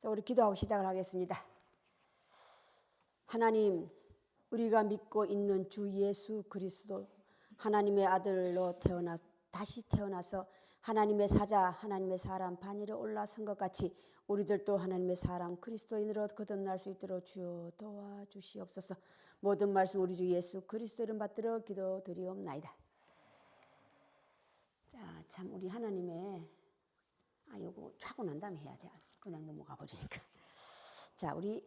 자, 우리 기도하고 시작을 하겠습니다. 하나님, 우리가 믿고 있는 주 예수 그리스도 하나님의 아들로 다시 태어나서 하나님의 사자, 하나님의 사람 반열에 올라선 것 같이 우리들도 하나님의 사람 그리스도인으로 거듭날 수 있도록 주여 도와주시옵소서. 모든 말씀 우리 주 예수 그리스도 이름 받들어 기도드리옵나이다. 자, 참 우리 하나님의 요거 하고 난 다음에 해야 돼. 그냥 넘어가 버리니까. 자, 우리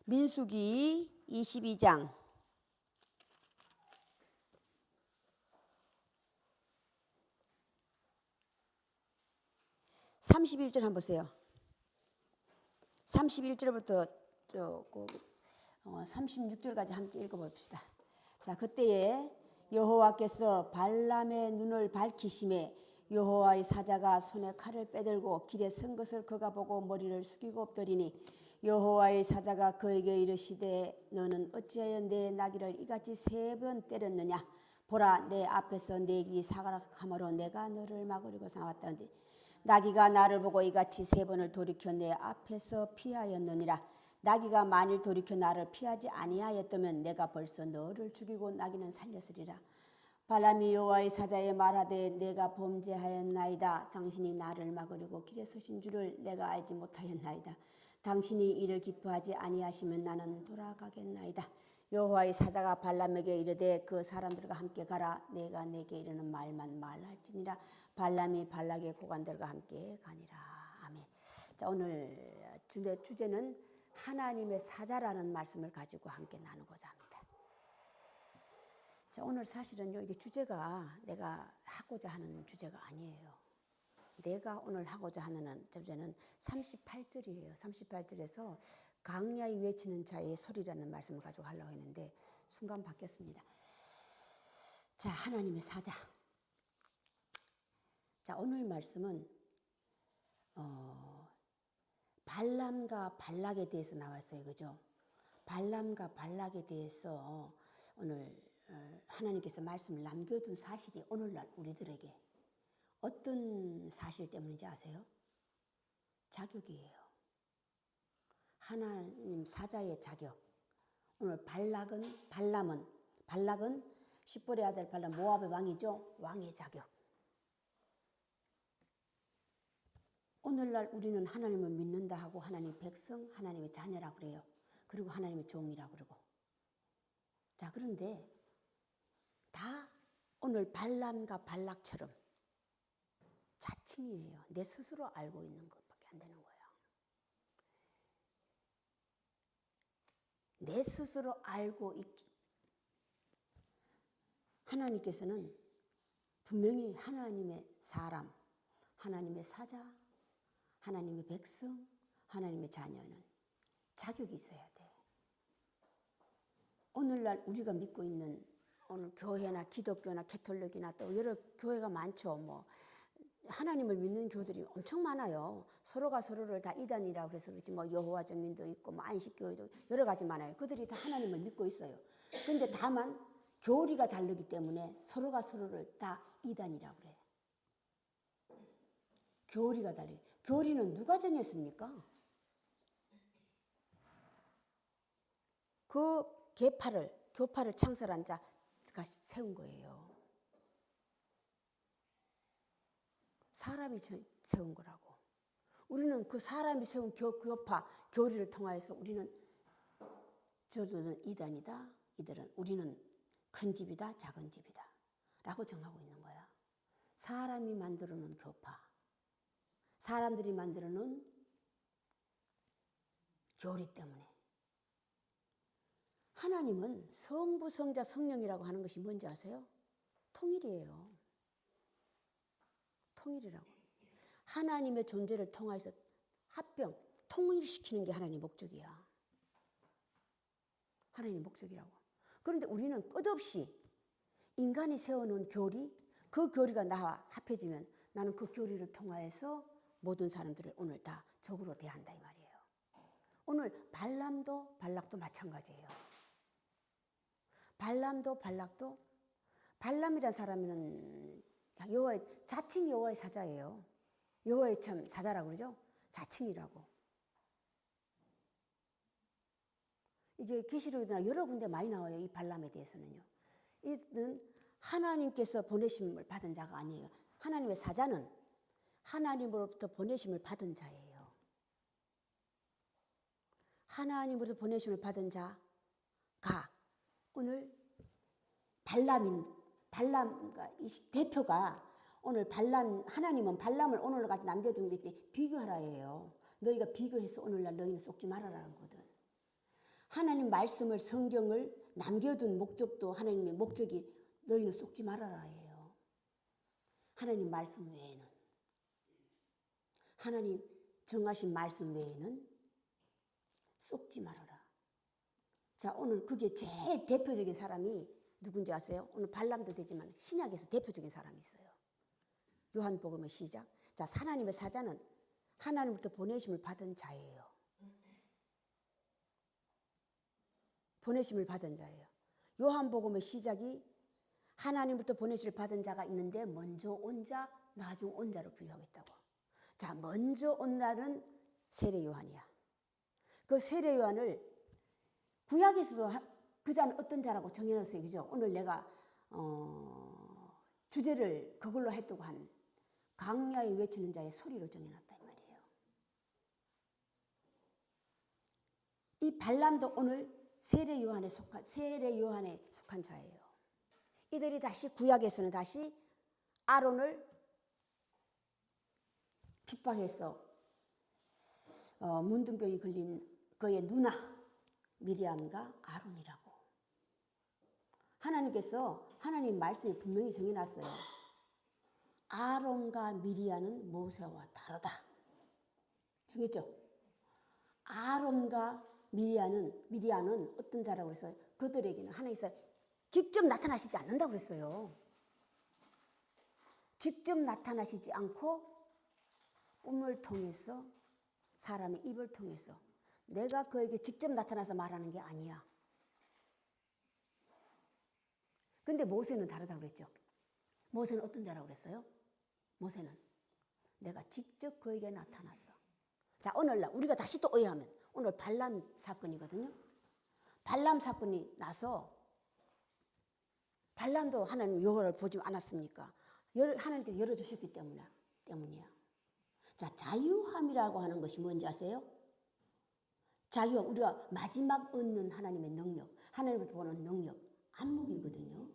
민수기 22장 31절 한번 보세요. 31절부터 36절까지 함께 읽어봅시다. 자, 그때에 여호와께서 발람의 눈을 밝히심에 여호와의 사자가 손에 칼을 빼들고 길에 선 것을 그가 보고 머리를 숙이고 엎드리니 여호와의 사자가 그에게 이르시되 너는 어찌하여 내 나귀를 이같이 3번 때렸느냐. 보라, 내 앞에서 내 길이 사각함으로 내가 너를 막으려고 나왔다는데 나귀가 나를 보고 이같이 3번을 돌이켜 내 앞에서 피하였느니라. 나귀가 만일 돌이켜 나를 피하지 아니하였다면 내가 벌써 너를 죽이고 나귀는 살렸으리라. 발람이 여호와의 사자에 말하되 내가 범죄하였나이다. 당신이 나를 막으려고 길에 서신 줄을 내가 알지 못하였나이다. 당신이 이를 기뻐하지 아니하시면 나는 돌아가겠나이다. 여호와의 사자가 발람에게 이르되 그 사람들과 함께 가라. 내가 내게 이르는 말만 말할지니라. 발람이 발락의 고관들과 함께 가니라. 아멘. 자, 오늘 주제는 하나님의 사자라는 말씀을 가지고 함께 나누고자 합니다. 자, 오늘 사실은요, 이게 주제가 내가 하고자 하는 주제가 아니에요. 내가 오늘 하고자 하는 주제는 38절이에요. 38절에서 강야히 외치는 자의 소리라는 말씀을 가지고 하려고 했는데 순간 바뀌었습니다. 자, 하나님의 사자. 자, 오늘 말씀은 발람과 발락에 대해서 나왔어요. 그죠? 발람과 발락에 대해서 오늘 하나님께서 말씀을 남겨둔 사실이 오늘날 우리들에게 어떤 사실 때문인지 아세요? 자격이에요. 하나님 사자의 자격. 오늘 발락은 십볼의 아들 발람, 모압의 왕이죠. 왕의 자격. 오늘날 우리는 하나님을 믿는다 하고 하나님의 백성, 하나님의 자녀라고 그래요. 그리고 하나님의 종이라고 그러고. 자, 그런데 다 오늘 발람과 발락처럼 자칭이에요. 내 스스로 알고 있는 것밖에 안 되는 거예요. 내 스스로 알고 있기. 하나님께서는 분명히 하나님의 사람, 하나님의 사자, 하나님의 백성, 하나님의 자녀는 자격이 있어야 돼. 오늘날 우리가 믿고 있는 오늘 교회나 기독교나 캐톨릭이나 또 여러 교회가 많죠. 하나님을 믿는 교들이 엄청 많아요. 서로가 서로를 다 이단이라고 그래서 그렇지 여호와 증인도 있고 안식교회도 여러 가지 많아요. 그들이 다 하나님을 믿고 있어요. 그런데 다만 교리가 다르기 때문에 서로가 서로를 다 이단이라고 그래요. 교리가 달라요. 교리는 누가 정했습니까? 그 교파를 창설한 자가 세운 거예요. 사람이 세운 거라고. 우리는 그 사람이 세운 교파, 교리를 통하여서 우리는 저들은 이단이다. 우리는 큰 집이다. 작은 집이다. 라고 정하고 있는 거야. 사람이 만들어 놓은 교파. 사람들이 만들어 놓은 교리 때문에. 하나님은 성부, 성자, 성령이라고 하는 것이 뭔지 아세요? 통일이에요. 통일이라고. 하나님의 존재를 통해서 통일시키는 게 하나님의 목적이야. 하나님의 목적이라고. 그런데 우리는 끝없이 인간이 세워놓은 교리, 그 교리가 나와 합해지면 나는 그 교리를 통하여서 모든 사람들을 오늘 다 적으로 대한다 이 말이에요. 오늘 발람도 발락도 마찬가지예요. 발람이란 사람은 자칭 여호와의 사자예요. 여호와의 참 사자라고 그러죠. 자칭이라고. 이제 계시록이나 여러 군데 많이 나와요. 이 발람에 대해서는요. 이는 하나님께서 보내심을 받은 자가 아니에요. 하나님의 사자는 하나님으로부터 보내심을 받은 자예요. 하나님으로부터 보내심을 받은 자가 오늘 발람과 이 대표가 오늘 하나님은 발람을 오늘까지 남겨둔 게 비교하라예요. 너희가 비교해서 오늘날 너희는 속지 말아라는 거거든. 하나님 말씀을 성경을 남겨둔 목적도 하나님의 목적이 너희는 속지 말아라예요. 하나님 말씀 외에는 하나님 정하신 말씀 외에는 속지 말아라. 자, 오늘 그게 제일 대표적인 사람이 누군지 아세요? 오늘 발람도 되지만 신약에서 대표적인 사람이 있어요. 요한복음의 시작. 자, 하나님의 사자는 하나님부터 보내심을 받은 자예요. 보내심을 받은 자예요. 요한복음의 시작이 하나님부터 보내심을 받은 자가 있는데 먼저 온 자, 나중 온 자로 부여하고 있다고. 자, 먼저 온 자는 세례 요한이야. 그 세례 요한을 구약에서도 그 자는 어떤 자라고 정해놨어요. 그죠? 오늘 내가 주제를 그걸로 했다고 한 강야에 외치는 자의 소리로 정해놨단 말이에요. 이 발람도 오늘 세례 요한에 속한 자예요. 이들이 다시 구약에서는 다시 아론을 핍박해서 문둥병이 걸린 그의 누나 미리암과 아론이라고. 하나님께서 하나님 말씀에 분명히 정해놨어요. 아론과 미리암은 모세와 다르다. 정했죠? 아론과 미리암은 어떤 자라고 그랬어요? 그들에게는 하나님께서 직접 나타나시지 않는다고 그랬어요. 직접 나타나시지 않고 꿈을 통해서 사람의 입을 통해서 내가 그에게 직접 나타나서 말하는 게 아니야. 근데 모세는 다르다고 그랬죠. 모세는 어떤 자라고 그랬어요? 모세는 내가 직접 그에게 나타났어. 자, 오늘날 우리가 다시 또 오해하면 오늘 발람 사건이거든요. 발람 사건이 나서 발람도 하나님 여호와를 보지 않았습니까? 하나님께 열어주셨기 때문이야. 자, 자유함이라고 하는 것이 뭔지 아세요? 자유함, 우리가 마지막 얻는 하나님의 능력, 하나님부터 보는 능력, 안목이거든요.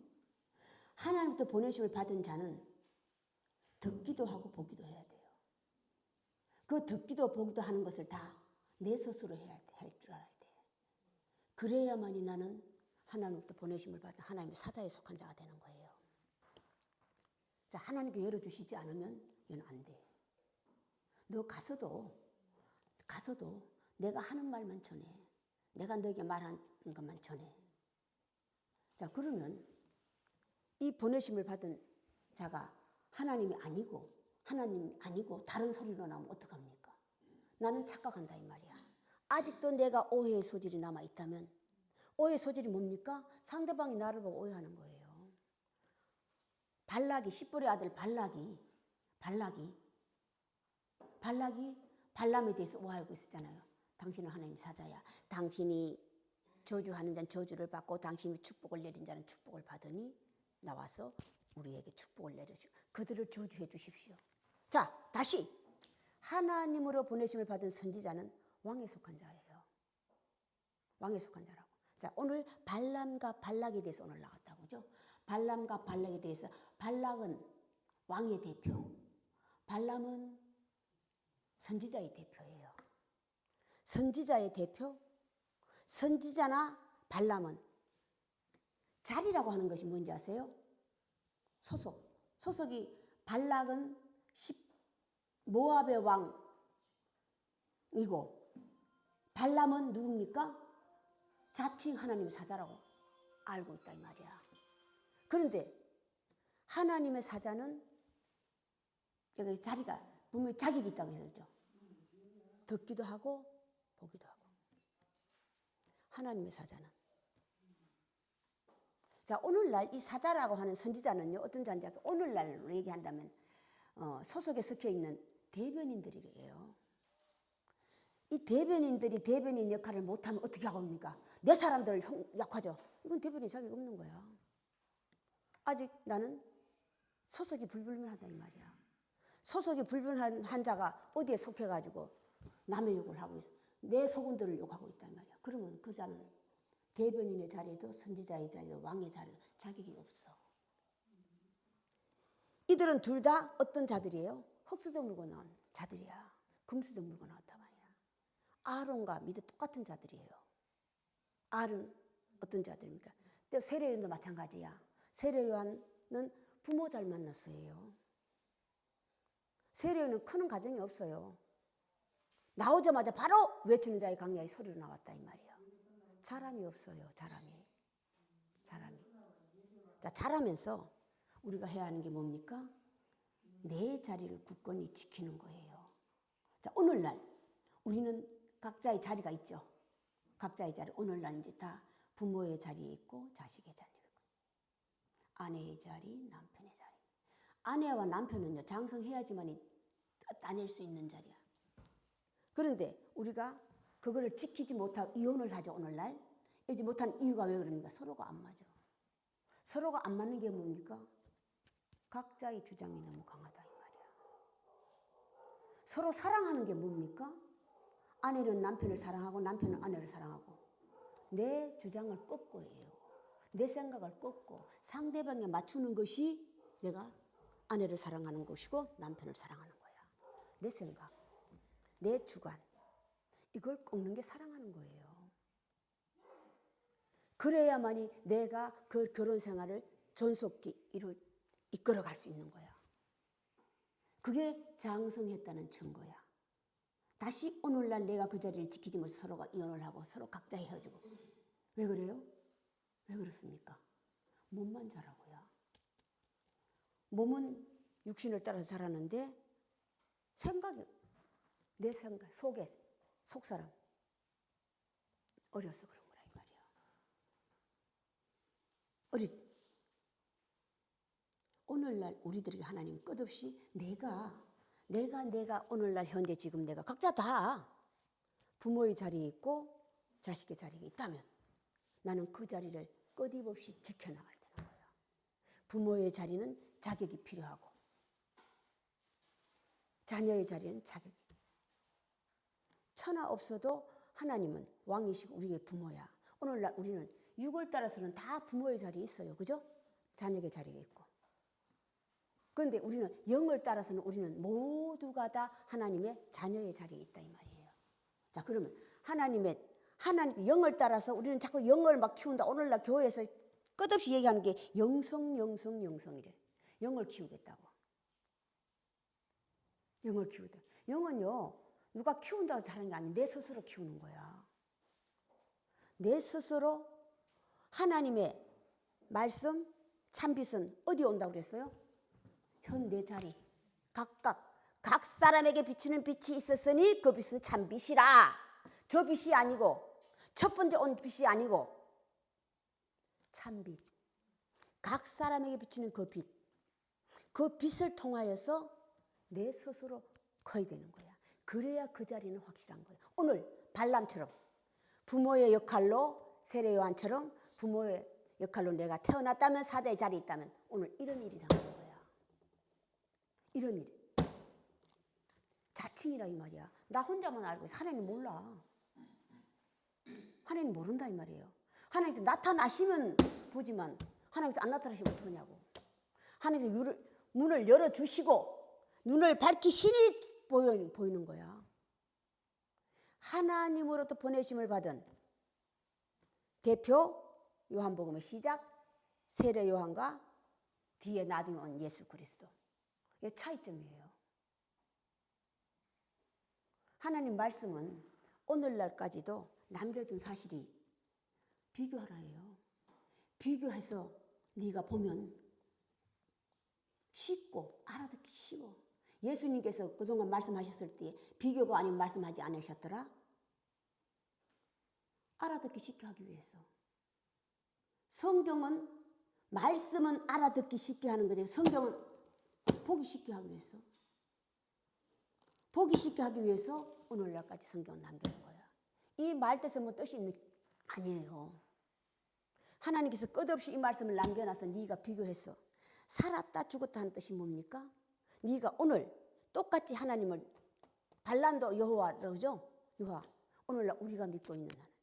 하나님부터 보내심을 받은 자는 듣기도 하고 보기도 해야 돼요. 그 듣기도 보기도 하는 것을 다 내 스스로 할 줄 알아야 돼. 그래야만이 나는 하나님부터 보내심을 받은 하나님의 사자에 속한 자가 되는 거예요. 자, 하나님께 열어주시지 않으면 이건 안 돼. 너 가서도 내가 하는 말만 전해. 내가 너에게 말하는 것만 전해. 자, 그러면 이 보내심을 받은 자가 하나님이 아니고 다른 소리로 나오면 어떡합니까? 나는 착각한다 이 말이야. 아직도 내가 오해의 소질이 남아있다면 오해의 소질이 뭡니까? 상대방이 나를 보고 오해하는 거예요. 십볼의 아들 발락이 발람에 대해서 오해하고 있었잖아요. 당신은 하나님 사자야. 당신이 저주하는 자는 저주를 받고 당신이 축복을 내린 자는 축복을 받으니 나와서 우리에게 축복을 내려주고 그들을 저주해 주십시오. 자, 다시 하나님으로 보내심을 받은 선지자는 왕에 속한 자예요. 왕에 속한 자라고. 자, 오늘 발람과 발락에 대해서 오늘 나왔다고 그죠? 발람과 발락에 대해서 발락은 왕의 대표, 발람은 선지자의 대표예요. 선지자의 대표, 선지자나 발람은 자리라고 하는 것이 뭔지 아세요? 소속이 발락은 모압의 왕이고 발람은 누굽니까? 자칭 하나님의 사자라고 알고 있다 이 말이야. 그런데 하나님의 사자는 여기 자리가 분명히 자격이 있다고 했죠. 듣기도 하고 보기도 하고. 하나님의 사자는. 자, 오늘날 이 사자라고 하는 선지자는요, 어떤 자인지 아세요? 오늘날로 얘기한다면 소속에 섞여 있는 대변인들이에요. 이 대변인들이 대변인 역할을 못하면 어떻게 하고입니까? 내 사람들 약하죠. 이건 대변인 자격이 없는 거야. 아직 나는 소속이 불분명하다 이 말이야. 소속이 불분명한 자가 어디에 속해가지고 남의 욕을 하고 있어. 내 속은들을 욕하고 있단 말이야. 그러면 그 자는 대변인의 자리에도 선지자의 자리에도 왕의 자리에도 자격이 없어. 이들은 둘 다 어떤 자들이에요? 흙수저 물고 나온 자들이야. 금수저 물고 나왔단 말이야. 아론과 미드 똑같은 자들이에요. 아론 어떤 자들입니까? 세례요한도 마찬가지야. 세례요한은 부모 잘 만났어요. 세례요한은 크는 가정이 없어요. 나오자마자 바로 외치는 자의 강야의 소리로 나왔다 이 말이에요. 자람이 없어요. 자람이. 자, 자라면서 우리가 해야 하는 게 뭡니까? 내 자리를 굳건히 지키는 거예요. 자, 오늘날 우리는 각자의 자리가 있죠. 각자의 자리. 오늘날 이제 다 부모의 자리에 있고 자식의 자리에 있고 아내의 자리, 남편의 자리. 아내와 남편은요 장성해야지만 따낼 수 있는 자리야. 그런데 우리가 그거를 지키지 못하고 이혼을 하죠. 오늘날 이지 못한 이유가 왜 그럽니까? 서로가 안 맞아. 서로가 안 맞는 게 뭡니까? 각자의 주장이 너무 강하다 이 말이야. 서로 사랑하는 게 뭡니까? 아내는 남편을 사랑하고 남편은 아내를 사랑하고 내 주장을 꺾고 해요. 내 생각을 꺾고 상대방에 맞추는 것이 내가 아내를 사랑하는 것이고 남편을 사랑하는 거야. 내 생각, 내 주관 이걸 꺾는 게 사랑하는 거예요. 그래야만이 내가 그 결혼 생활을 존속히 이끌어갈 수 있는 거야. 그게 장성했다는 증거야. 다시 오늘날 내가 그 자리를 지키지 못해서 서로가 이혼을 하고 서로 각자 헤어지고. 왜 그래요? 왜 그렇습니까? 몸만 자라고요. 몸은 육신을 따라서 자라는데 생각이 내 생각 속에 속사람 어려서 그런 거라 이 말이야. 오늘날 우리들에게 하나님 끝없이 내가 오늘날 현재 지금 내가 각자 다 부모의 자리에 있고 자식의 자리에 있다면 나는 그 자리를 끊임없이 지켜나가야 되는 거야. 부모의 자리는 자격이 필요하고 자녀의 자리는 자격이 천하 없어도 하나님은 왕이시고 우리의 부모야. 오늘날 우리는 육을 따라서는 다 부모의 자리에 있어요. 그죠? 자녀의 자리에 있고. 그런데 우리는 영을 따라서는 우리는 모두가 다 하나님의 자녀의 자리에 있다 이 말이에요. 자, 그러면 하나님 영을 따라서 우리는 자꾸 영을 막 키운다. 오늘날 교회에서 끝없이 얘기하는 게 영성이래. 영을 키우겠다고. 영을 키우다. 영은요 누가 키운다고 자라는 게 아니에요. 내 스스로 키우는 거야. 내 스스로 하나님의 말씀 참빛은 어디에 온다고 그랬어요? 현 내 자리 각 사람에게 비치는 빛이 있었으니 그 빛은 참빛이라. 저 빛이 아니고 첫 번째 온 빛이 아니고 참빛. 각 사람에게 비치는 그 빛. 그 빛을 통하여서 내 스스로 커야 되는 거야. 그래야 그 자리는 확실한 거예요. 오늘 발람처럼 부모의 역할로 세례요한처럼 부모의 역할로 내가 태어났다면 사자의 자리에 있다면 오늘 이런 일이 당하는 거야. 이런 일. 자칭이라 이 말이야. 나 혼자만 알고 있어. 하나님 몰라. 하나님 모른다 이 말이에요. 하나님께서 나타나시면 보지만 하나님께서 안 나타나시면 어떡하냐고. 하나님께서 문을 열어주시고 눈을 밝히시니 보이는 거야. 하나님으로부터 보내심을 받은 대표 요한복음의 시작 세례 요한과 뒤에 나중에 온 예수 그리스도. 이게 차이점이에요. 하나님 말씀은 오늘날까지도 남겨둔 사실이 비교하라예요. 비교해서 네가 보면 쉽고 알아듣기 쉬워. 예수님께서 그동안 말씀하셨을 때 비교가 아닌 말씀하지 않으셨더라? 알아듣기 쉽게 하기 위해서. 성경은 말씀은 알아듣기 쉽게 하는 거지 성경은 보기 쉽게 하기 위해서. 보기 쉽게 하기 위해서 오늘날까지 성경을 남겨놓은 거야. 이 말뜻에 뭐 뜻이 있는 아니에요. 하나님께서 끝없이 이 말씀을 남겨놔서 네가 비교해서 살았다 죽었다 하는 뜻이 뭡니까? 네가 오늘 똑같이 하나님을 발람도 여호와죠. 여호와. 오늘날 우리가 믿고 있는 하나님.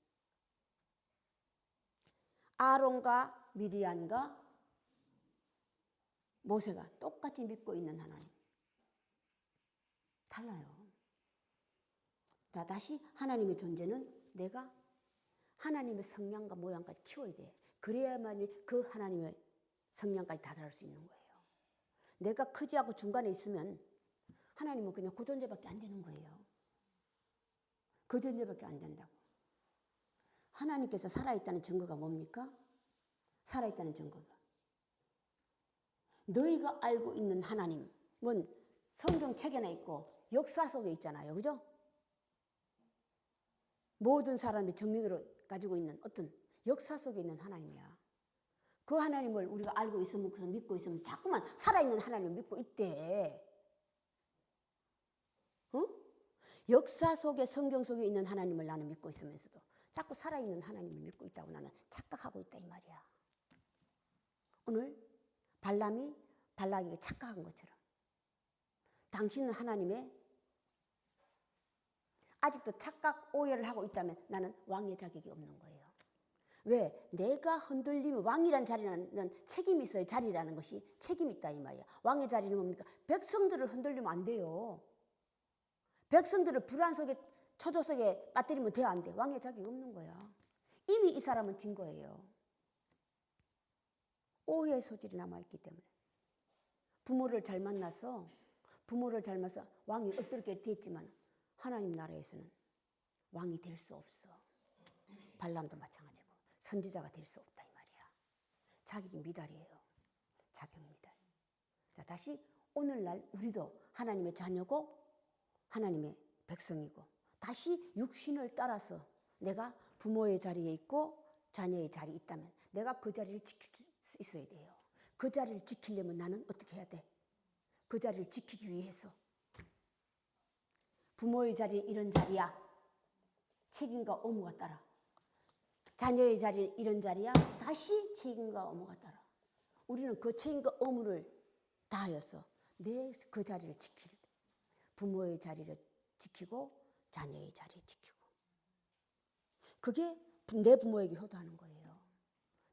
아론과 미디안과 모세가 똑같이 믿고 있는 하나님. 달라요. 다시 하나님의 존재는 내가 하나님의 성량과 모양까지 키워야 돼. 그래야만 그 하나님의 성량까지 다다를 수 있는 거예요. 내가 크지 않고 중간에 있으면 하나님은 그냥 그 존재밖에 안 되는 거예요. 그 존재밖에 안 된다고. 하나님께서 살아있다는 증거가 뭡니까? 살아있다는 증거가. 너희가 알고 있는 하나님은 성경책에나 있고 역사 속에 있잖아요. 그죠? 모든 사람이 정리로 가지고 있는 어떤 역사 속에 있는 하나님이야. 그 하나님을 우리가 알고 있으면 믿고 있으면 자꾸만 살아있는 하나님을 믿고 있대. 역사 속에 성경 속에 있는 하나님을 나는 믿고 있으면서도 자꾸 살아있는 하나님을 믿고 있다고 나는 착각하고 있다 이 말이야. 오늘 발람이 발락에게 착각한 것처럼 당신은 하나님의 아직도 착각 오해를 하고 있다면 나는 왕의 자격이 없는 거예요. 왜? 내가 흔들리면 왕이란 자리라는 책임이 있어요. 자리라는 것이 책임이 있다 이 말이야. 왕의 자리는 뭡니까? 백성들을 흔들리면 안 돼요. 백성들을 불안 속에 초조 속에 빠뜨리면 돼 안 돼. 왕의 자격이 없는 거야. 이미 이 사람은 진 거예요. 오해의 소질이 남아있기 때문에. 부모를 잘 만나서 왕이 어떻게 됐지만 하나님 나라에서는 왕이 될 수 없어. 발람도 마찬가지고 선지자가 될 수 없다 이 말이야. 자격이 미달이에요. 자격 미달. 자, 다시 오늘날 우리도 하나님의 자녀고 하나님의 백성이고 다시 육신을 따라서 내가 부모의 자리에 있고 자녀의 자리에 있다면 내가 그 자리를 지킬 수 있어야 돼요. 그 자리를 지키려면 나는 어떻게 해야 돼? 그 자리를 지키기 위해서 부모의 자리는 이런 자리야. 책임과 의무가 따라. 자녀의 자리는 이런 자리야. 다시 책임과 의무가 따라. 우리는 그 책임과 의무를 다하여서 내 그 자리를 지킬 때 부모의 자리를 지키고 자녀의 자리를 지키고 그게 내 부모에게 효도하는 거예요.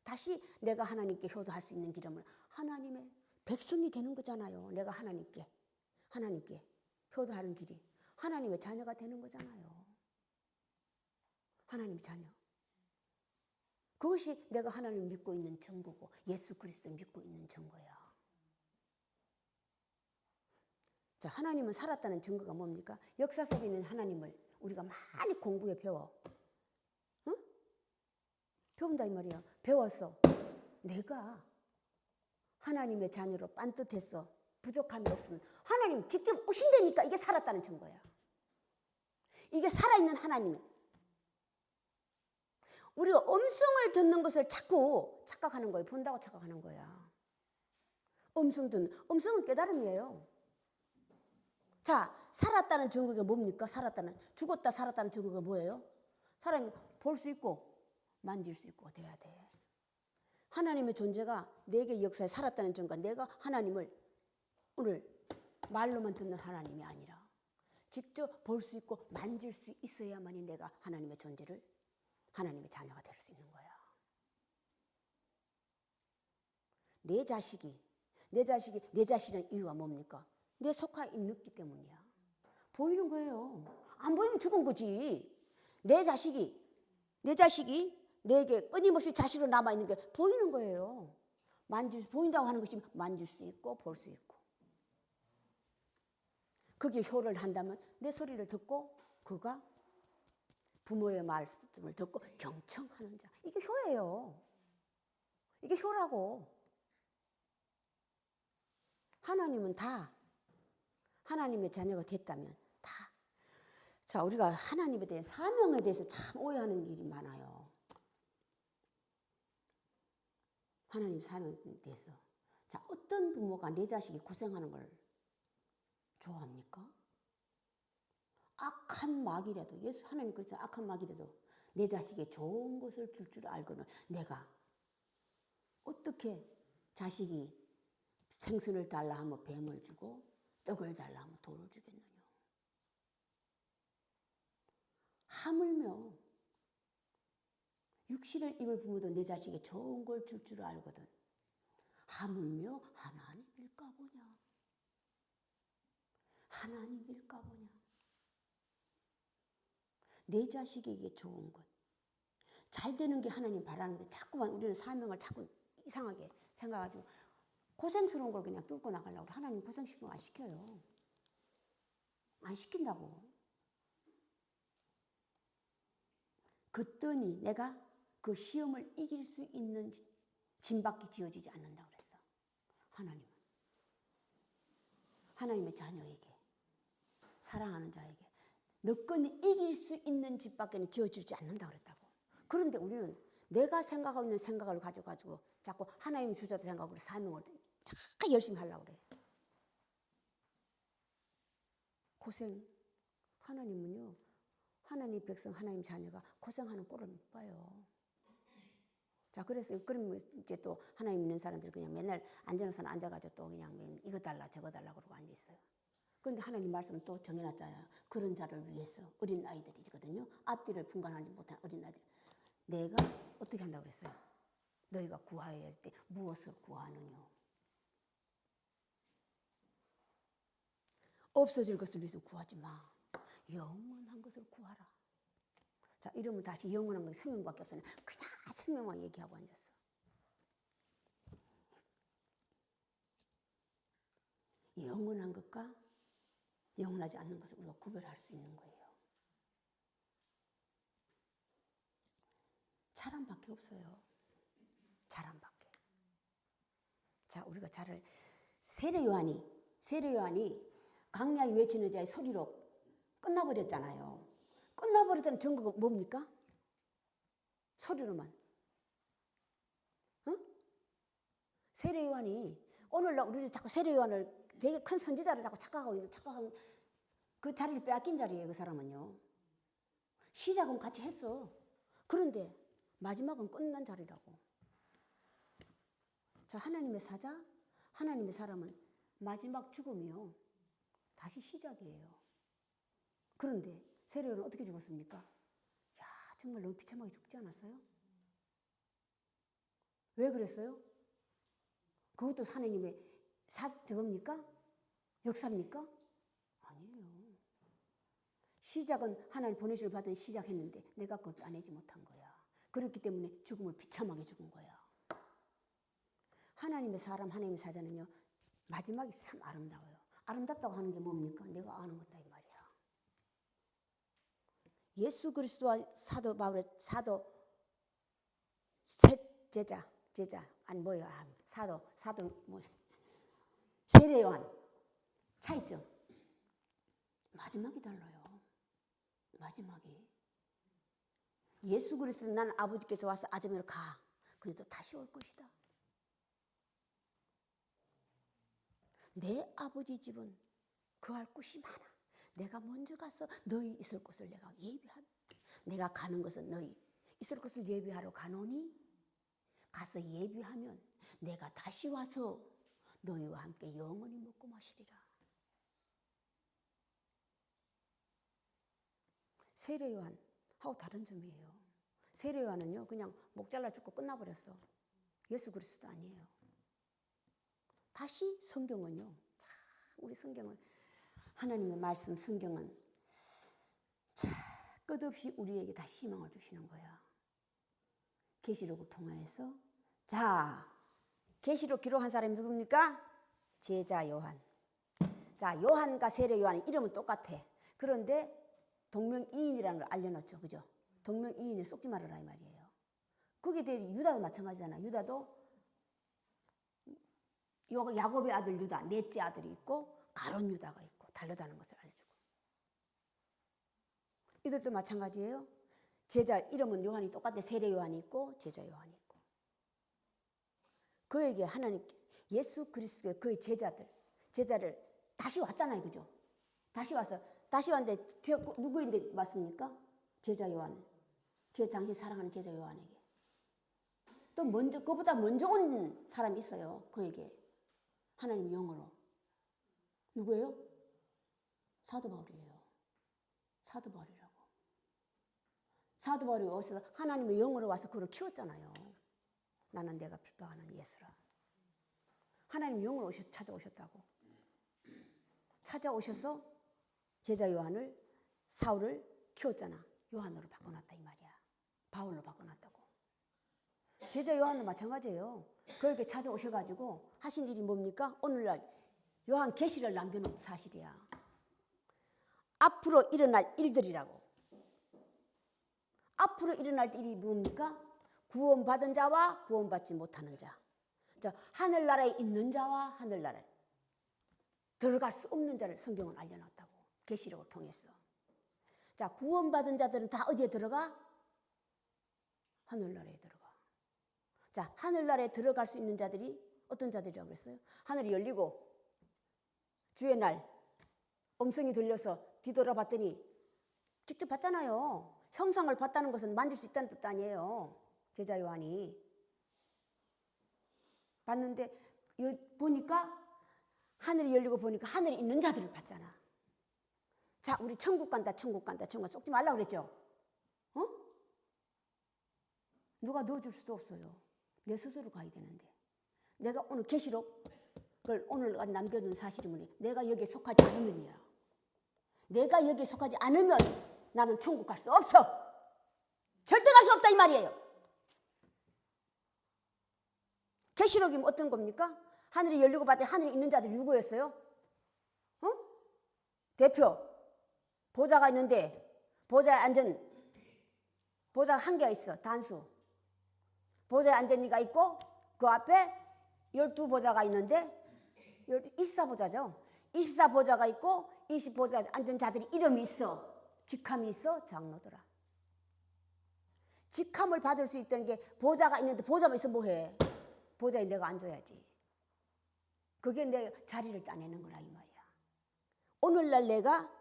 다시 내가 하나님께 효도할 수 있는 길은 하나님의 백성이 되는 거잖아요. 내가 하나님께 효도하는 길이 하나님의 자녀가 되는 거잖아요. 하나님의 자녀. 그것이 내가 하나님을 믿고 있는 증거고 예수 그리스도를 믿고 있는 증거야. 자, 하나님은 살았다는 증거가 뭡니까? 역사 속에 있는 하나님을 우리가 많이 공부해 배워. 응? 배운다 이 말이야. 배워서 내가 하나님의 자녀로 빤듯해서 부족함이 없으면 하나님 직접 오신다니까 이게 살았다는 증거야. 이게 살아있는 하나님이야. 우리가 음성을 듣는 것을 자꾸 착각하는 거예요. 본다고 착각하는 거야. 음성은 깨달음이에요. 자, 살았다는 증거가 뭡니까? 죽었다 살았다는 증거가 뭐예요? 살아있는 볼 수 있고 만질 수 있고 돼야 돼. 하나님의 존재가 내게 역사에 살았다는 증거가 내가 하나님을 오늘 말로만 듣는 하나님이 아니라 직접 볼 수 있고 만질 수 있어야만이 내가 하나님의 존재를 하나님의 자녀가 될 수 있는 거야. 내 자식이 내 자신의 이유가 뭡니까? 내 속하 있기 때문이야. 보이는 거예요. 안 보이면 죽은 거지. 내 자식이 내게 끊임없이 자식으로 남아있는 게 보이는 거예요. 보인다고 하는 것이 만질 수 있고 볼 수 있고. 그게 효를 한다면 내 소리를 듣고 그가 부모의 말씀을 듣고 경청하는 자. 이게 효예요. 이게 효라고. 하나님은 다 하나님의 자녀가 됐다면 다. 자, 우리가 하나님에 대한 사명에 대해서 참 오해하는 일이 많아요. 하나님 사명에 대해서. 자, 어떤 부모가 내 자식이 고생하는 걸 좋아합니까? 악한 마귀라도, 예수 하나님 그렇죠. 악한 마귀라도 내 자식에 좋은 것을 줄 줄 알고는 내가 어떻게 자식이 생선을 달라 하면 뱀을 주고 떡을 달라 하면 돌을 주겠느냐. 하물며 육신을 입을 부모도 내 자식에 좋은 걸 줄 줄 알거든. 하물며 하나님일까 보냐. 하나님일까 보냐. 내 자식에게 좋은 것. 잘 되는 게 하나님 바라는 건데 자꾸만 우리는 사명을 자꾸 이상하게 생각하고 고생스러운 걸 그냥 뚫고 나가려고 하나님 고생시키면 안 시켜요. 안 시킨다고. 그랬더니 내가 그 시험을 이길 수 있는 짐밖에 지어지지 않는다고 그랬어. 하나님은. 하나님의 자녀에게, 사랑하는 자에게 너건이 이길 수 있는 집밖에는 지어지지 않는다고 그랬다고. 그런데 우리는 내가 생각하고 있는 생각을 가지고 자꾸 하나님 주셔도 생각으로 사명을 참 열심히 하려고 그래. 고생. 하나님은요, 하나님 백성, 하나님 자녀가 고생하는 꼴을 못 봐요. 자, 그래서 그러면 이제 또 하나님 있는 사람들이 그냥 맨날 앉아서 앉아가지고 또 그냥 이거 달라 저거 달라 그러고 앉아 있어요. 그런데 하나님 말씀은 또 정해놨잖아요. 그런 자를 위해서 어린 아이들이거든요. 앞뒤를 분간하지 못한 어린 아이들. 내가 어떻게 한다고 그랬어요? 너희가 구하여야 할 때 무엇을 구하느냐? 없어질 것을 위해서 구하지 마. 영원한 것을 구하라. 자, 이러면 다시 영원한 건 생명밖에 없으니 그냥 생명만 얘기하고 앉았어. 영원한 것과 영원하지 않는 것을 우리가 구별할 수 있는 거예요. 자랑밖에 없어요. 자랑밖에. 자, 우리가 자를 세례 요한이 강야에 외치는 자의 소리로 끝나버렸잖아요. 끝나버렸다는 증거가 뭡니까? 소리로만. 응? 세례 요한이 오늘날 우리는 자꾸 세례 요한을 되게 큰 선지자를 자꾸 착각하고 그 자리를 빼앗긴 자리예요. 그 사람은요. 시작은 같이 했어. 그런데 마지막은 끝난 자리라고. 자, 하나님의 사자, 하나님의 사람은 마지막 죽음이요. 다시 시작이에요. 그런데 세례 요한은 어떻게 죽었습니까? 야, 정말 너무 비참하게 죽지 않았어요? 왜 그랬어요? 그것도 하나님의 저겁니까? 역사입니까? 아니에요. 시작은 하나님 보내심을 받은 시작했는데 내가 그걸 따내지 못한 거야. 그렇기 때문에 죽음을 비참하게 죽은 거야. 하나님의 사람, 하나님의 사자는요, 마지막이 참 아름다워요. 아름답다고 하는 게 뭡니까? 내가 아는 것다 이 말이야. 예수 그리스도와 사도 바울의 제자 아니 뭐야 사도 뭐 세례 요한 차이점 마지막이 달라요. 마지막이 예수 그리스도는 난 아버지께서 와서 아점으로 가. 그래도 다시 올 것이다. 내 아버지 집은 그할 곳이 많아. 내가 먼저 가서 너희 있을 곳을 내가 예비하며 내가 가는 것은 너희 있을 곳을 예비하러 가노니 가서 예비하면 내가 다시 와서 너희와 함께 영원히 먹고 마시리라. 세례 요한하고 다른 점이에요. 세례 요한은요 그냥 목 잘라 죽고 끝나버렸어. 예수 그리스도 아니에요. 다시 성경은요, 참 우리 성경은 하나님의 말씀 성경은 참 끝없이 우리에게 다시 희망을 주시는 거야. 계시록을 통해서 자 계시록 기록한 사람이 누굽니까? 제자 요한. 자 요한과 세례 요한의 이름은 똑같아. 그런데 동명이인이라는 걸 알려놓죠, 그죠? 동명이인을 속지 말아라 이 말이에요. 거기에 대해 유다도 마찬가지잖아. 유다도 야곱의 아들 유다, 넷째 아들이 있고 가론 유다가 있고 다르다는 것을 알려주고. 이들도 마찬가지예요. 제자 이름은 요한이 똑같아. 세례 요한이 있고 제자 요한이 있고. 그에게 하나님께서 예수 그리스도의 그의 제자를 다시 왔잖아요, 그죠? 다시 와서 다시 왔는데 누구인데 맞습니까? 제자 요한. 당신 사랑하는 제자 요한에게. 또 먼저 그보다 먼저 온 사람이 있어요. 그에게. 하나님 영으로. 누구예요? 사도 바울이에요. 사도 바울이라고. 사도 바울이 와서 하나님의 영으로 와서 그를 키웠잖아요. 나는 내가 핍박하는 예수라. 하나님 영으로 찾아오셨다고. 찾아오셔서 제자 요한을, 사울을 키웠잖아. 요한으로 바꿔놨다 이 말이야. 바울로 바꿔놨다고. 제자 요한도 마찬가지예요. 그에게 찾아오셔가지고 하신 일이 뭡니까? 오늘날 요한 계시를 남겨놓은 사실이야. 앞으로 일어날 일들이라고. 앞으로 일어날 일이 뭡니까? 구원받은 자와 구원받지 못하는 자. 하늘나라에 있는 자와 하늘나라에 들어갈 수 없는 자를 성경은 알려놨다고. 계시록을 통해서. 자, 구원받은 자들은 다 어디에 들어가? 하늘나라에 들어가. 자, 하늘나라에 들어갈 수 있는 자들이 어떤 자들이라고 그랬어요? 하늘이 열리고 주의 날 음성이 들려서 뒤돌아봤더니 직접 봤잖아요. 형상을 봤다는 것은 만질 수 있다는 뜻 아니에요. 제자 요한이. 봤는데 보니까 하늘이 열리고 보니까 하늘에 있는 자들을 봤잖아. 자, 우리 천국 간다, 천국 간다, 천국 속지 말라 그랬죠? 누가 넣어줄 수도 없어요. 내 스스로 가야 되는데. 내가 오늘 계시록을 오늘 남겨둔 사실이 뭐니? 내가 여기에 속하지 않으면이야. 내가 여기에 속하지 않으면 나는 천국 갈 수 없어. 절대 갈 수 없다 이 말이에요. 계시록이 어떤 겁니까? 하늘이 열리고 봤더니 하늘에 있는 자들이 누구였어요? 대표. 보좌가 있는데 보좌에 앉은 보좌가 한 개가 있어. 단수. 보좌에 앉은 이가 있고 그 앞에 12보좌가 있는데 24보좌죠. 24보좌가 있고 20보좌에 앉은 자들이 이름이 있어. 직함이 있어. 장로더라. 직함을 받을 수 있다는 게 보좌가 있는데 보좌만 있으면 뭐해? 보좌에 내가 앉아야지. 그게 내 자리를 따내는 거라 이 말이야. 오늘날 내가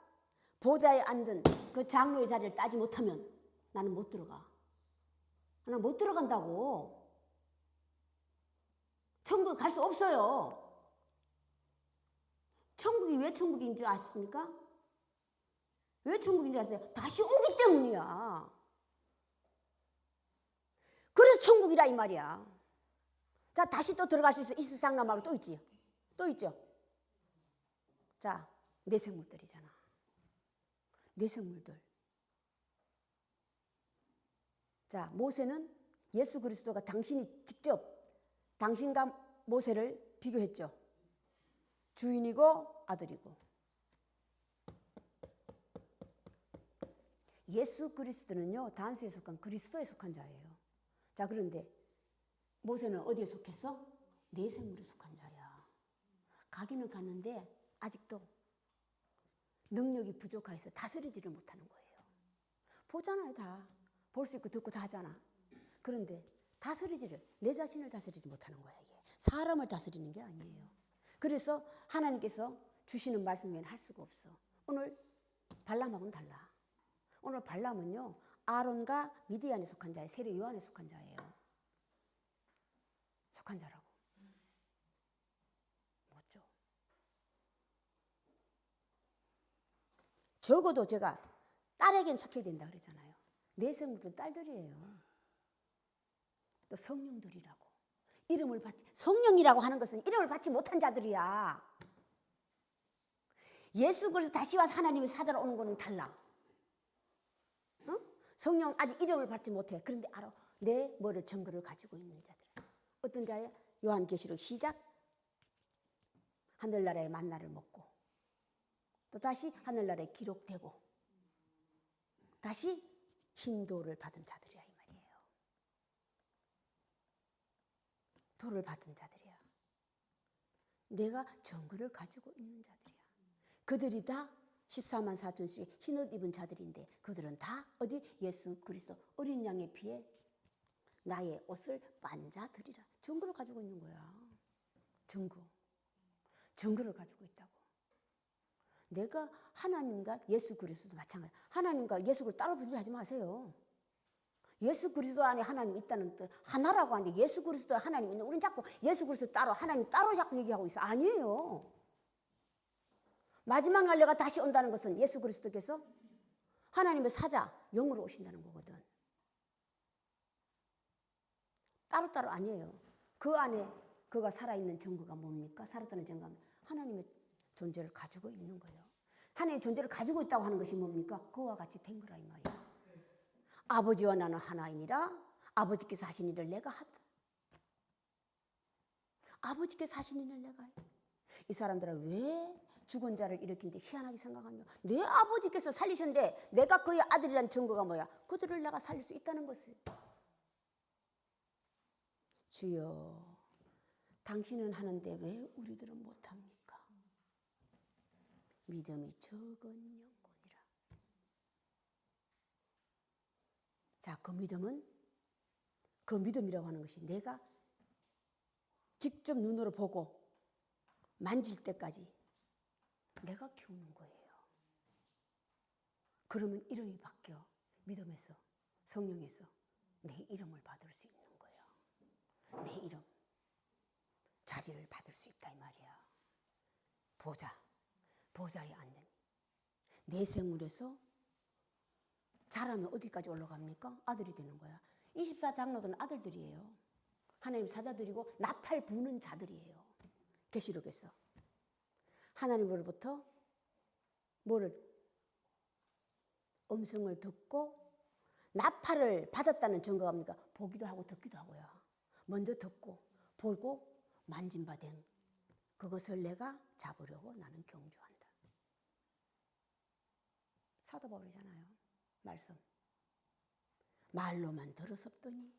보좌에 앉은 그 장로의 자리를 따지 못하면 나는 못 들어가. 나는 못 들어간다고. 천국 갈 수 없어요. 천국이 왜 천국인 줄 아십니까? 왜 천국인 줄 아세요? 다시 오기 때문이야. 그래서 천국이라 이 말이야. 자, 다시 또 들어갈 수 있어. 24장남하고 또 있지. 또 있죠. 자, 내생물들이잖아. 내생물들. 자, 모세는 예수 그리스도가 당신이 직접 당신과 모세를 비교했죠. 주인이고 아들이고. 예수 그리스도는요, 단수에 속한 그리스도에 속한 자예요. 자, 그런데 모세는 어디에 속했어? 내생물에 속한 자야. 가기는 갔는데 아직도 능력이 부족해서 다스리지를 못하는 거예요. 보잖아요, 다. 볼 수 있고 듣고 다 하잖아. 그런데 다스리지를, 내 자신을 다스리지 못하는 거야, 이게. 사람을 다스리는 게 아니에요. 그래서 하나님께서 주시는 말씀 외에는 할 수가 없어. 오늘 발람하고는 달라. 오늘 발람은요, 아론과 미디안에 속한 자예요. 세례 요한에 속한 자예요. 속한 자라고. 뭐죠? 적어도 제가 딸에겐 속해야 된다 그랬잖아요. 내생물도 딸들이에요. 또 성령들이라고. 이름을 받지, 성령이라고 하는 것은 이름을 받지 못한 자들이야. 예수 그리스도 다시 와서 하나님의 사자로 오는 거는 달라. 성령 아직 이름을 받지 못해. 그런데 알아. 내 뭐를 증거를 가지고 있는 자들. 어떤 자예요? 요한계시록 시작. 하늘나라의 만나를 먹고 또 다시 하늘나라에 기록되고 다시 흰돌을 받은 자들이야 이 말이에요. 돌을 받은 자들이야. 내가 증거를 가지고 있는 자들이야. 그들이 다 14만 4천씩 흰옷 입은 자들인데 그들은 다 어디? 예수 그리스도 어린 양의 피에 나의 옷을 만자들이라. 증거를 가지고 있는 거야. 증거를 가지고 있다고. 내가 하나님과 예수 그리스도도 마찬가지. 하나님과 예수 그리스도 따로 분리하지 마세요. 예수 그리스도 안에 하나님 있다는 뜻 하나라고 하는데 예수 그리스도 하나님 있는 우린 자꾸 예수 그리스도 따로 하나님 따로 자꾸 얘기하고 있어. 아니에요. 마지막 날 내가 다시 온다는 것은 예수 그리스도께서 하나님의 사자 영으로 오신다는 거거든. 따로따로 아니에요. 그 안에 그가 살아있는 증거가 뭡니까? 살았다는 증거가 하나님의 존재를 가지고 있는 거예요. 하나님의 존재를 가지고 있다고 하는 것이 뭡니까? 그와 같이 된 거라 이 말이야. 아버지와 나는 하나이니라. 아버지께서 하신 일을 내가 하다. 아버지께서 하신 일을 내가 해. 이 사람들은 왜 죽은 자를 일으키는데 희한하게 생각하며 내 아버지께서 살리셨는데 내가 그의 아들이란 증거가 뭐야? 그들을 내가 살릴 수 있다는 것을. 주여 당신은 하는데 왜 우리들은 못합니까? 믿음이 적은 영혼이라. 자, 그 믿음이라고 하는 것이 내가 직접 눈으로 보고 만질 때까지 내가 키우는 거예요. 그러면 이름이 바뀌어. 믿음에서 성령에서 내 이름을 받을 수 있는 거예요. 내 이름 자리를 받을 수 있다 이 말이야. 보좌에 앉으니 내 생물에서 자라면 어디까지 올라갑니까? 아들이 되는 거야. 24장로들은 아들들이에요. 하나님 사자들이고 나팔 부는 자들이에요. 계시록에서 하나님으로부터 음성을 듣고 나팔을 받았다는 증거가 뭡니까? 보기도 하고 듣기도 하고요. 먼저 듣고 보고 만진바된 그것을 내가 잡으려고 나는 경주한다. 사도 바울이잖아요. 말씀 말로만 들었었더니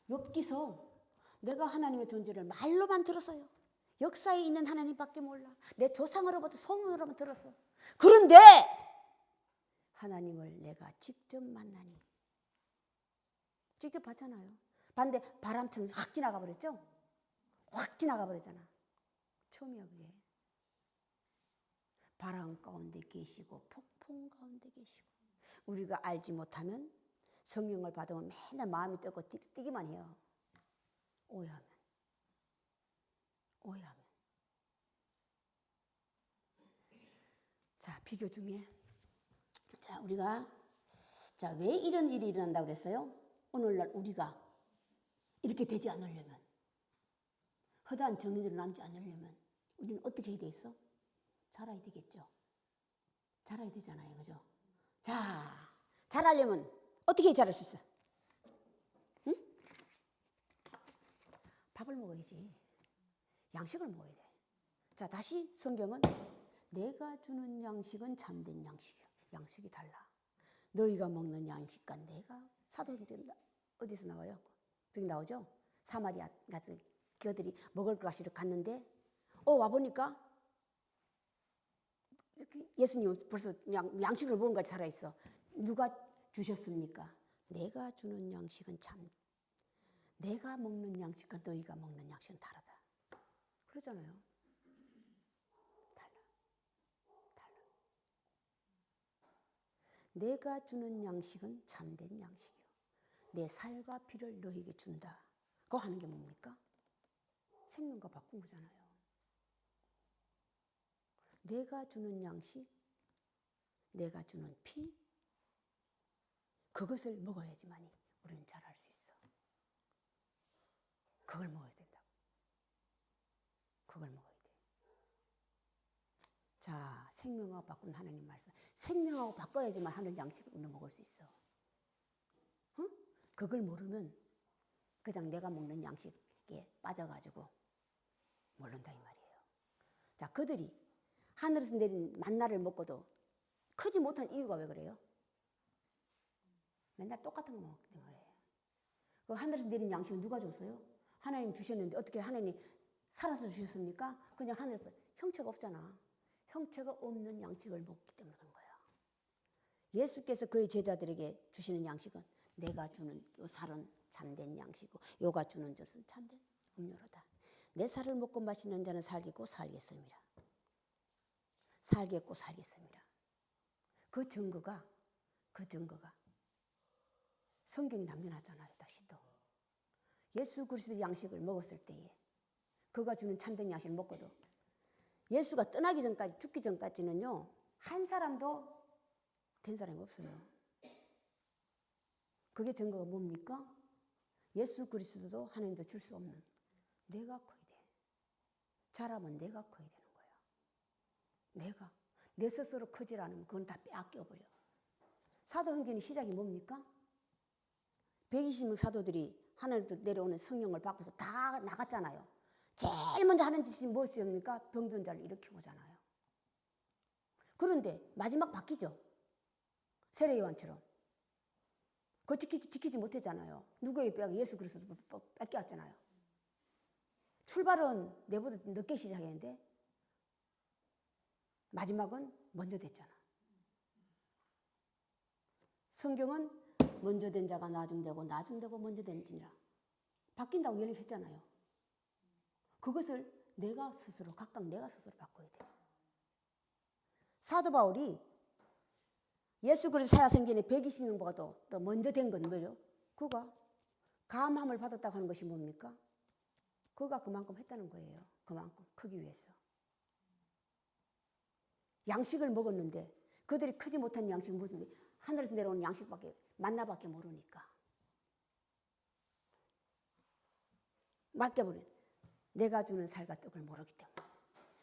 욥기서 내가 하나님의 존재를 말로만 들었어요. 역사에 있는 하나님밖에 몰라. 내 조상으로부터 소문으로만 들었어. 그런데 하나님을 내가 직접 만나니 직접 봤잖아요. 반대 바람처럼 확 지나가 버렸죠. 확 지나가 버렸잖아. 처음이야 그게. 바람 가운데 계시고 폭풍 가운데 계시고 우리가 알지 못하면 성령을 받으면 맨날 마음이 뜨고 뛰기만 해요. 오해하면. 자, 비교 중에 자, 우리가 왜 이런 일이 일어난다고 그랬어요? 오늘날 우리가 이렇게 되지 않으려면 허다한 정의대로 남지 않으려면 우리는 어떻게 해야 되겠어? 자라야 되겠죠. 자라야 되잖아요. 그죠? 자, 자라려면 어떻게 자랄 수 있어? 응? 밥을 먹어야지. 양식을 먹어야 돼. 자, 다시 성경은 내가 주는 양식은 참된 양식이야. 양식이 달라. 너희가 먹는 양식과 내가 사도행전 어디서 나와요? 여기 나오죠? 사마리아 같은 그들이 먹을 것을 갔는데 와보니까 예수님 벌써 양식을 먹은 같이 살아있어. 누가 주셨습니까? 내가 주는 양식은 내가 먹는 양식과 너희가 먹는 양식은 다르다. 그러잖아요. 달라. 내가 주는 양식은 참된 양식이요. 내 살과 피를 너희에게 준다. 그거 하는 게 뭡니까? 생명과 바꾼 거잖아요. 내가 주는 양식, 내가 주는 피, 그것을 먹어야지만이 우리는 자랄 수 있어. 그걸 먹어야 된다고. 그걸 먹어야 돼. 자, 생명하고 바꾼 하나님 말씀. 생명하고 바꿔야지만 하늘 양식을 우리는 먹을 수 있어. 응? 그걸 모르면 그냥 내가 먹는 양식에 빠져가지고 모른다 이 말이에요. 자, 그들이 하늘에서 내린 만나를 먹고도 크지 못한 이유가 왜 그래요? 맨날 똑같은 거 먹기 때문에. 그 하늘에서 내린 양식은 누가 줬어요? 하나님 주셨는데 어떻게 하나님이 살아서 주셨습니까? 그냥 하늘에서 형체가 없잖아. 형체가 없는 양식을 먹기 때문에 그런 거야. 예수께서 그의 제자들에게 주시는 양식은 내가 주는 요 살은 참된 양식이고 요가 주는 젖은 참된 음료로다. 내 살을 먹고 마시는 자는 살겠고 살겠습니다. 살겠고 살겠습니다. 그 증거가 성경이 남겨놨잖아요. 다시 또 예수 그리스도의 양식을 먹었을 때에 그가 주는 참된 양식을 먹고도 예수가 떠나기 전까지, 죽기 전까지는요, 한 사람도 된 사람이 없어요. 그게 증거가 뭡니까? 예수 그리스도도 하나님도 줄 수 없는 내가 커야 돼. 자라면 내가 커야 되는 거야. 내 스스로 크질 않으면 그건 다 빼앗겨버려. 사도행전의 시작이 뭡니까? 120명 사도들이 하늘부터 내려오는 성령을 받고서 다 나갔잖아요. 제일 먼저 하는 짓이 무엇이옵니까? 병든 자를 일으키고 오잖아요. 그런데 마지막 바뀌죠. 세례 요한처럼. 그거 지키지 못했잖아요. 누구의 뼈가 예수 그리스도 뺏겨왔잖아요. 출발은 내보다 늦게 시작했는데 마지막은 먼저 됐잖아. 성경은 먼저 된 자가 나중되고 나중되고 먼저 된지라 바뀐다고 얘기했잖아요. 그것을 각각 내가 스스로 바꿔야 돼. 사도 바울이 예수 그리스도 살아생전에 120명보다 더 먼저 된 건 뭐예요? 그가 감함을 받았다고 하는 것이 뭡니까? 그가 그만큼 했다는 거예요. 그만큼 크기 위해서. 양식을 먹었는데 그들이 크지 못한 양식은 무슨 하늘에서 내려오는 양식밖에 만나밖에 모르니까. 맡겨버린 내가 주는 살과 떡을 모르기 때문에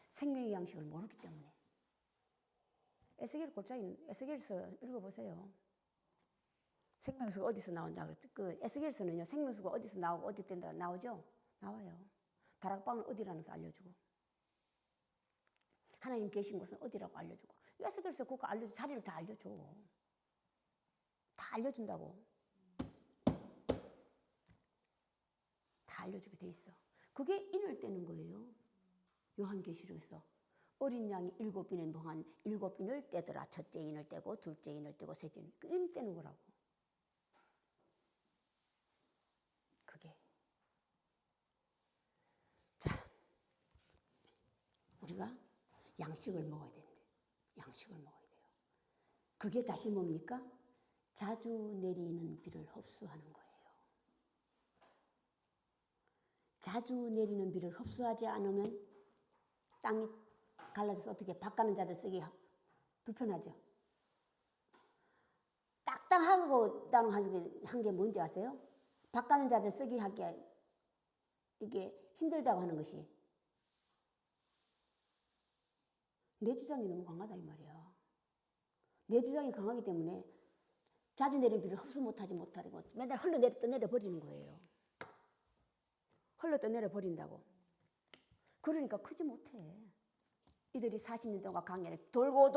생명의 양식을 모르기 때문에 에스겔서 읽어보세요. 생명수가 어디서 나온다 그랬죠. 그 에스겔서는요, 생명수가 어디서 나오고 어디 된다 나오죠? 나와요. 다락방은 어디라는 것을 알려주고 하나님 계신 곳은 어디라고 알려주고 에스겔서 그거 자리를 다 알려줘. 다 알려준다고. 다 알려주게 돼 있어. 그게 인을 떼는 거예요. 요한계시록에서 어린 양이 7인의 동안 7인을 떼더라. 첫째 인을 떼고 둘째 인을 떼고 셋째 인을 떼고 인 떼는 거라고. 그게. 자, 우리가 양식을 먹어야 되는데 양식을 먹어야 돼요. 그게 다시 뭡니까? 자주 내리는 비를 흡수하는 거예요. 자주 내리는 비를 흡수하지 않으면 땅이 갈라져서 어떻게 밭 가는 자들 쓰기 불편하죠. 딱딱하고 한 게 뭔지 아세요? 밭 가는 자들 쓰기 하기에 이게 힘들다고 하는 것이 내 주장이 너무 강하다 이 말이야. 내 주장이 강하기 때문에 자주 내리는 비를 흡수 못하고 맨날 흘러 버리는 거예요. 흘러 떠내려 버린다고. 그러니까 크지 못해. 이들이 40년 동안 강야를 돌고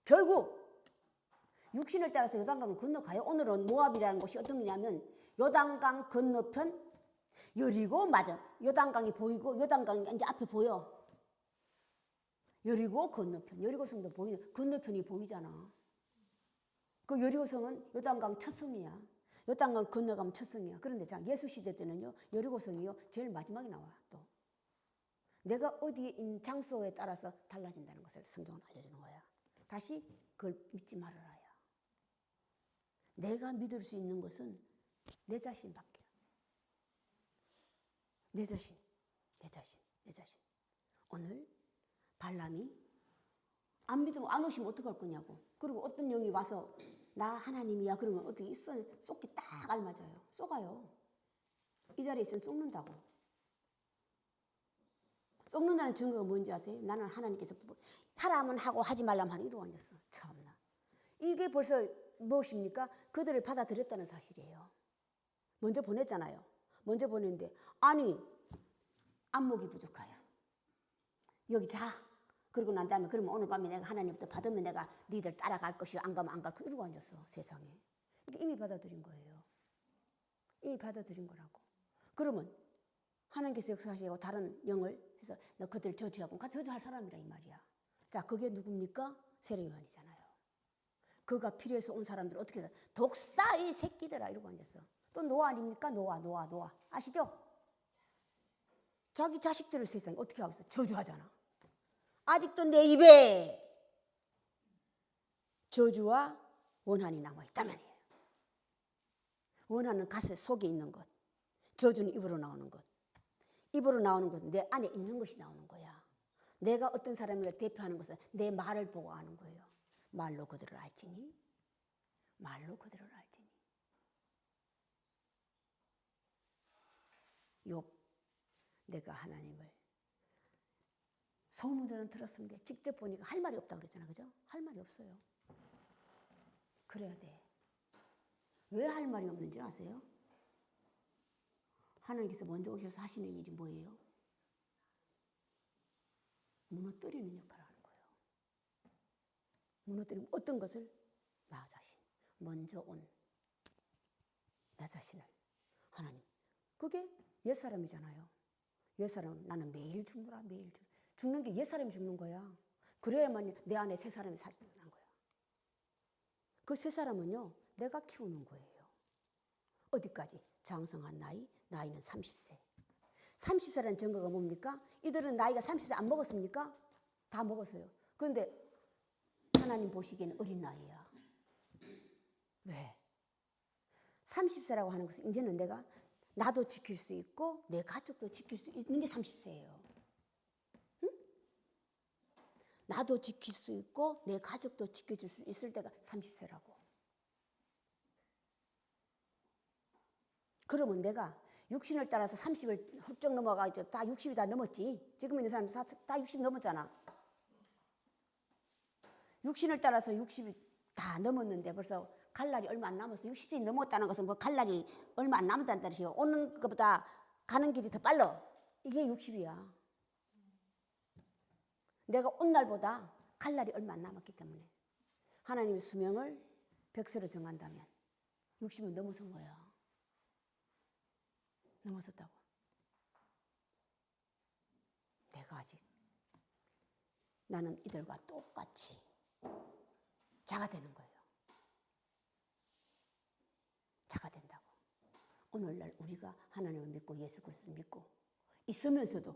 결국 육신을 따라서 요단강을 건너가요. 오늘은 모압이라는 곳이 어떤 거냐면 요단강 건너편 여리고 맞아. 요단강이 보이고 요단강이 이제 앞에 보여. 여리고 건너편 여리고성도 보이는 건너편이 보이잖아. 그 여리고성은 요단강 첫 성이야. 요단강을 건너가면 첫 성이야. 그런데 자 예수 시대 때는요 여리고성이요 제일 마지막에 나와. 또 내가 어디에 있는 장소에 따라서 달라진다는 것을 성경은 알려주는 거야. 다시 그걸 믿지 말아라야. 내가 믿을 수 있는 것은 내 자신밖에. 내 자신. 오늘 발람이 안 믿으면 안 오시면 어떡할 거냐고. 그리고 어떤 영이 와서 나 하나님이야 그러면 어떻게 쏟기 딱 알맞아요. 쏘가요. 이 자리에 있으면 쏟는다고. 쏟는다는 증거가 뭔지 아세요? 나는 하나님께서 하라면 하고 하지 말라면 하는 이러고 앉았어. 참나. 이게 벌써 무엇입니까? 그들을 받아들였다는 사실이에요. 먼저 보냈잖아요. 먼저 보냈는데 아니 안목이 부족하여. 여기 자. 그러고 난 다음에 그러면 오늘 밤에 내가 하나님부터 받으면 내가 니들 따라갈 것이요 안 가면 안 갈 것이요 이러고 앉았어. 세상에. 이미 받아들인 거예요. 이미 받아들인 거라고. 그러면 하나님께서 역사하시고 다른 영을 해서 너 그들 저주하고 같이 저주할 사람이라 이 말이야. 자 그게 누굽니까? 세례 요한이잖아요. 그가 필요해서 온 사람들 어떻게 해서 독사 이 새끼들아 이러고 앉았어. 또 노아 아닙니까? 노아 아시죠? 자기 자식들을 세상에 어떻게 하고 있어? 저주하잖아. 아직도 내 입에 저주와 원한이 남아있다면 해요. 원한은 가슴 속에 있는 것, 저주는 입으로 나오는 것. 입으로 나오는 것은 내 안에 있는 것이 나오는 거야. 내가 어떤 사람을 대표하는 것은 내 말을 보고 아는 거예요. 말로 그들을 알지니, 말로 그들을 알지니. 욥, 내가 하나님을 소문들은 들었는데 직접 보니까 할 말이 없다고 그랬잖아, 그죠? 할 말이 없어요. 그래야 돼. 왜 할 말이 없는지 아세요? 하나님께서 먼저 오셔서 하시는 일이 뭐예요? 무너뜨리는 역할을 하는 거예요. 무너뜨리면 어떤 것을? 나 자신. 먼저 온 나 자신을. 하나님. 그게 옛사람이잖아요. 옛사람은 나는 매일 죽노라, 매일 죽. 죽는 게 옛사람이 죽는 거야. 그래야만 내 안에 새 사람이 사는 거야. 그 새 사람은요, 내가 키우는 거예요. 어디까지? 장성한 나이, 나이는 30세. 30세라는 증거가 뭡니까? 이들은 나이가 30세 안 먹었습니까? 다 먹었어요. 그런데 하나님 보시기에는 어린 나이야. 왜? 30세라고 하는 것은 이제는 내가 나도 지킬 수 있고 내 가족도 지킬 수 있는 게 30세예요. 응? 나도 지킬 수 있고 내 가족도 지켜줄 수 있을 때가 30세라고. 그러면 내가 육신을 따라서 30을 훌쩍 넘어가죠. 다 60이 다 넘었지. 지금 있는 사람 다 60 넘었잖아. 육신을 따라서 60이 다 넘었는데 벌써 갈 날이 얼마 안 남았어. 60이 넘었다는 것은 뭐 갈 날이 얼마 안 남았다는 뜻이요. 오는 것보다 가는 길이 더 빨라. 이게 60이야. 내가 온 날보다 갈 날이 얼마 안 남았기 때문에 하나님의 수명을 100세로 정한다면 60은 넘어선 거야. 넘어섰다고. 내가 아직 나는 이들과 똑같이 자가 되는 거예요. 자가 된다고. 오늘날 우리가 하나님을 믿고 예수 그리스도를 믿고 있으면서도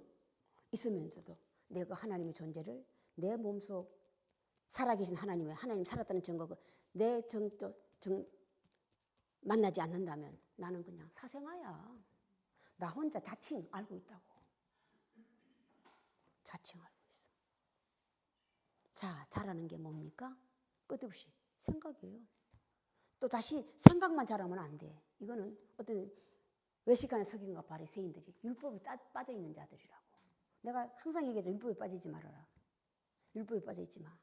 내가 하나님의 존재를 내 몸속 살아계신 하나님 살았다는 증거가 내 만나지 않는다면 나는 그냥 사생아야. 나 혼자 자칭 알고 있다고. 자칭 알고 있어. 자, 잘하는 게 뭡니까? 끝없이 생각이에요. 또 다시 생각만 잘하면 안 돼. 이거는 어떤 외식하는 서기관과 바리새인들이 율법에 빠져 있는 자들이라고. 내가 항상 얘기하죠. 율법에 빠지지 말아라. 율법에 빠져 있지 마.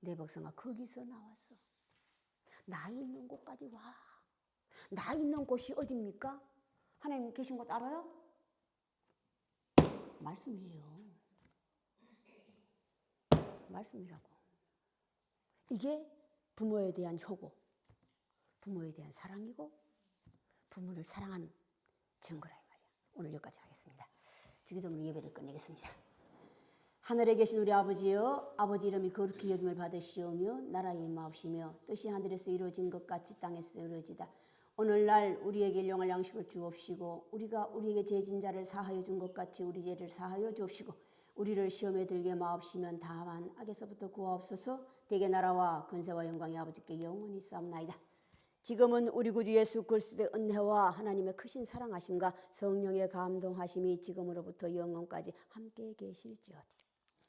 내 백성아 거기서 나왔어. 나 있는 곳까지 와. 나 있는 곳이 어디입니까? 하나님 계신 곳 알아요? 말씀이에요. 말씀이라고. 이게 부모에 대한 효고, 부모에 대한 사랑이고, 부모를 사랑하는 증거라 이 말이야. 오늘 여기까지 하겠습니다. 주기도문으로 예배를 끝내겠습니다. 하늘에 계신 우리 아버지여, 아버지 이름이 거룩히 여김을 받으시오며 나라의 임하옵시며 뜻이 하늘에서 이루어진 것 같이 땅에서 이루어지다. 오늘날 우리에게 일용할 양식을 주옵시고 우리가 우리에게 죄진 자를 사하여 준 것 같이 우리 죄를 사하여 주옵시고 우리를 시험에 들게 마옵시면 다만 악에서부터 구하옵소서. 대개 나라와 근세와 영광이 아버지께 영원히 싸움나이다. 지금은 우리 구주 예수 그리스도의 은혜와 하나님의 크신 사랑하심과 성령의 감동하심이 지금으로부터 영원까지 함께 계실지어다.